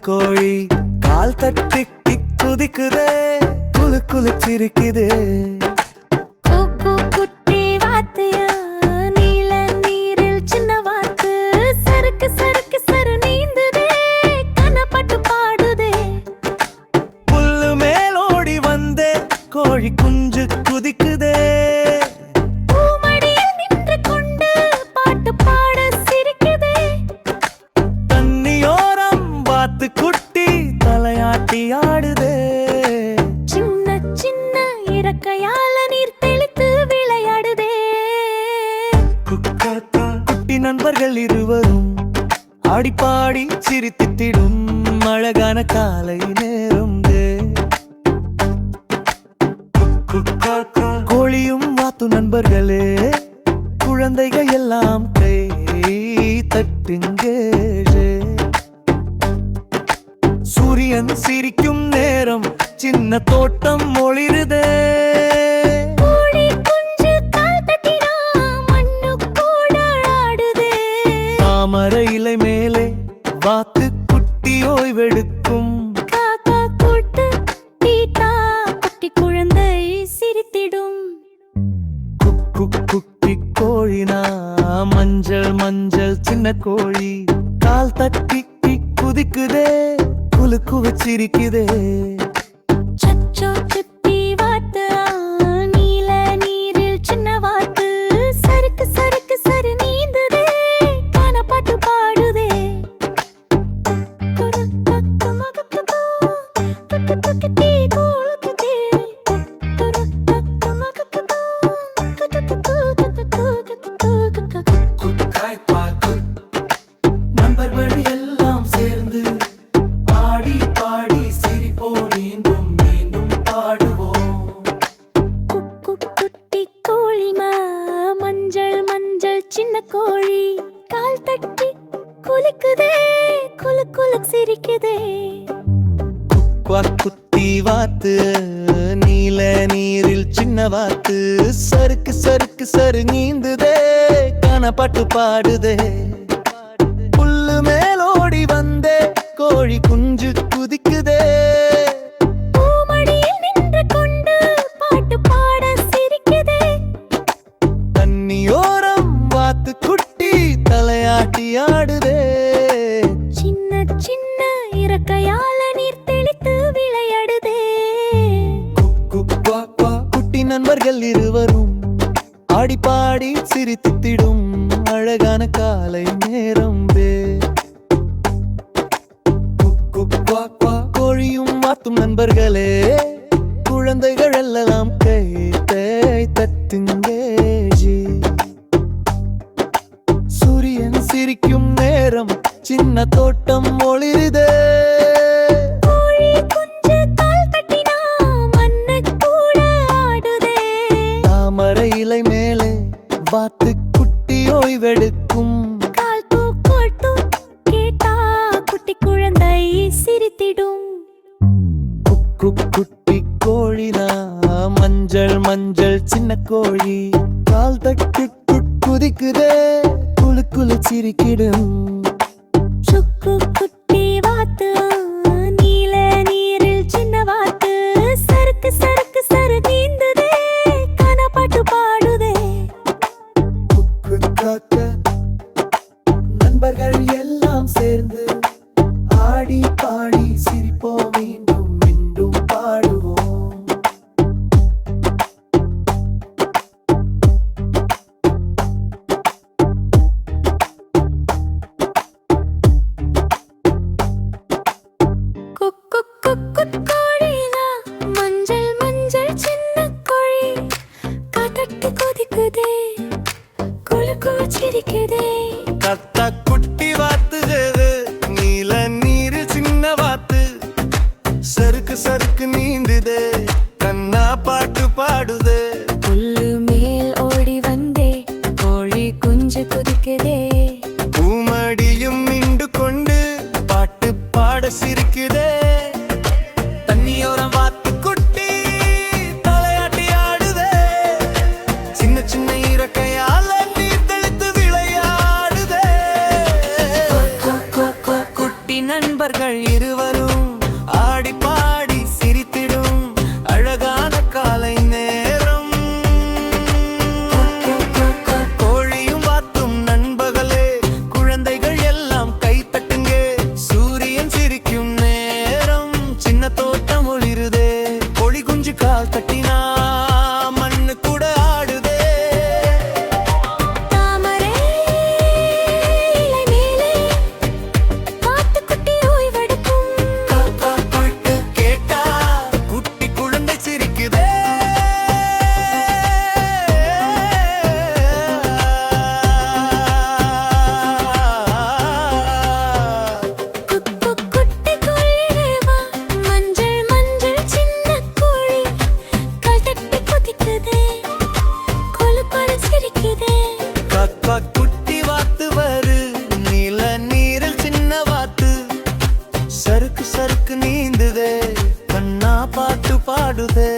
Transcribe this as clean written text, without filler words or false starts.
கோழி கால் தட்டி குதிக்குதே குலு குலு சிரிக்குதே குட்டி வாத்தியா நீல நீரில் சின்ன வாத்து சறுக்கு சறுக்கு சரு நீந்துதே கனப்பட்டு பாடுதே புல்லு மேலோடி வந்தே கோழி குஞ்சு குதிக்குதே பூமடியில் நின்று கொண்டு பாட்டு பாட சிரிக்குதே தண்ணியோரம் வாத்து குட்டி தலையாட்டி ஆடுதே சின்ன சின்ன இறக்கையால நீர் தெளித்து விளையாடுதே குட்டி நண்பர்கள் இருவரும் ஆடிப்பாடி சிரித்திட்டிடும் அழகான காலை நேரம் கோழியும் வாத்து நண்பர்களே குழந்தைகள் எல்லாம் கை தட்டுங்க சூரியன் சிரிக்கும் நேரம் சின்ன தோட்டம் ஒளிருதே கோழி குஞ்சு கால் தட்டினா மண்ணு கூட ஆடுதே தாமரை இலை மேலே வாத்து குட்டி ஓய்வெடுக்கும் காக்கா கூட்டு டீட்டா குட்டி குழந்தை சிரித்திடும் குட்டி கோழினா மஞ்சள் மஞ்சள் சின்ன கோழி கால் தட்டி குதிக்குதே குலு குலு சிரிக்குதே சச்சோ சுத்தி வாத்து நீல நீரில் சின்ன வாத்து சறுக்கு சறுக்கு சரு நீந்துதே கனப்பாட்டு பாடுதே நண்பர்கள் எல்லாம் சேர்ந்து ஆடி பாடி சிரிப்போம் மீண்டும் மீண்டும் பாடுவோம் குட்டி கோழிமா மஞ்சள் மஞ்சள் சின்ன கோழி கால் தட்டி குலுக்குதே குலு குலு சிரிக்குதே குட்டி வாத்து நீல நீரில் சின்ன வாத்து சறுக்கு சறுக்கு சரு நீந்துதே கனப்பாட்டு பாடுதே புல்லு மேலோடி வந்தே கோழி குஞ்சு குதிக்குதே பூமடியில் நின்று கொண்டு பாட்டு பாட சிரிக்குதே தண்ணியோரம் வாத்து குட்டி தலையாட்டி ஆடுதே சின்ன சின்ன இறக்கையால நீர் தெளித்து விளையாடுதே குட்டி நண்பர்கள் இருவரும் ஆடி பாடி சிரித்திடும் அழகான காலை நேரம் கோழியும் வாத்தும் நண்பர்களே குழந்தைகள் எல்லாம் கை தட்டுங்க சூரியன் சிரிக்கும் நேரம் சின்ன தோட்டம் ஒளிருதே கோழி குஞ்சு கால் தட்டினா மண்ணு கூட ஆடுதே தாமரை இலை மேலே வாத்து குட்டி ஓய்வெடுக்கும் கால் தூக்கோட்டு கேட்டா குட்டி குழந்தை சிரித்திடும் குட்டி கோழினா மஞ்சள் மஞ்சள் சின்ன கோழி கால் தட்டி குதிக்குதே குலு குலு சிரிக்கிடும் குட்டி வாத்து நீல நீரில் சின்ன வாத்து சறுக்கு சறுக்கு சரு நீந்துதே கனப்பாட்டு பாடுதே நண்பர்கள் எல்லாம் சேர்ந்து ஆடி பாடி சிரிப்போம் மீண்டும் மீண்டும் பாடுவோம் கோழினா மஞ்சள் மஞ்சள் சின்ன கோழி காத்தட்டு கொதிக்குதே குலு குலு சிரிக்குதே கத்தா குட்டி வாத்துது நீல நீரு சின்ன வாத்து சறுக்கு சறுக்கு நீந்துதே கண்ணா பாட்டு பாடுதே புல்லு மேல் ஓடி வந்தே கோழி குஞ்சு குதிக்குதே பூமடியும் நின்று கொண்டு பாட்டு பாட சிரிக்குதே தண்ணியோரம் வாத்து குட்டி தலையாட்டி ஆடுதே சின்ன சின்ன இறக்கையால நீர் தெளித்து விளையாடுதே குட்டி நண்பர்கள் இருவர் கால் தட்டினா மண்ணு கூட ஆடுதே. தாமரை இலை மேலே காத்துக்குட்டி ஓய்வெடுக்கும். காக்கா பாட்டு கேட்டா குட்டி குழந்தை சிரிக்குதே. குக்கு குட்டி கோழியே வா, மஞ்சள் மஞ்சள் சின்ன கோழி கால் தட்டி குதிக்குதே, கொலுக்கொலு சிரிக்குதே. காக்கா குட்டி வாத்து வரு நீல நீரில் சின்ன வாத்து சறுக்கு சறுக்கு நீந்துதே, கண்ணா பாட்டு பாடுதே.